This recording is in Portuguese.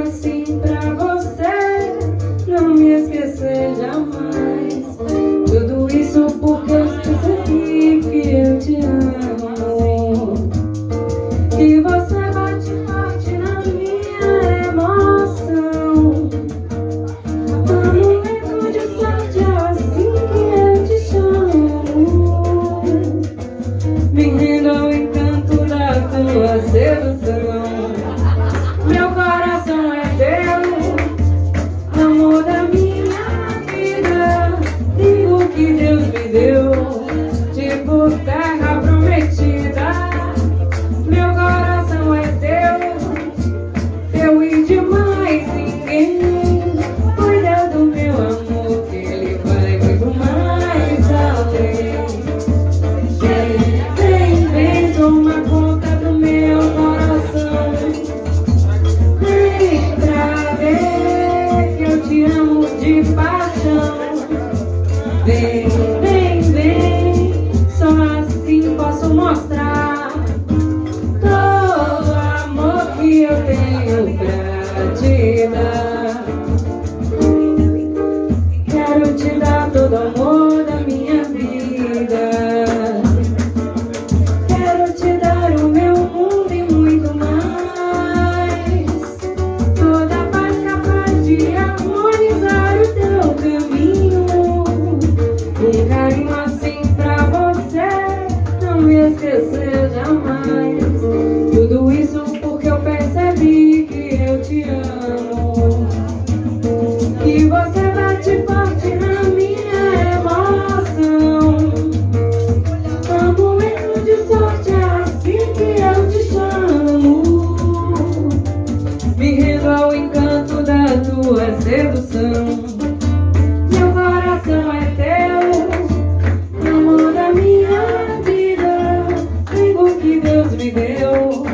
assim pra você não me esquecer jamais. Tudo isso porque eu percebi que eu te amo. E você bate forte na minha emoção. Um momento de sorte é assim que eu te chamo. Me rendo ao encanto da tua sedução. Meu coração é teu, amor da minha vida. Digo que Deus me deu, tipo terra prometida. Meu coração é teu e de mais ninguém. Cuida do meu amor, que ele vai muito mais além. Vem, toma conta do meu coração. Vem pra ver que eu te amo de paixão. Vem, só assim posso mostrar todo o amor que eu tenho pra te dar. Quero te dar todo o amor da minha vida. Quero te dar o meu mundo e muito mais. Toda a paz capaz de harmonizar o teu caminho. Um carinho assim pra você não me esquecer jamais. Tudo isso porque eu percebi que eu te amo. E você bate forte na minha emoção. Um momento de sorte é assim que eu te chamo. Me rendo ao encanto da tua sedução. Meu coração é teu, amor da minha vida. Digo que Deus me deu,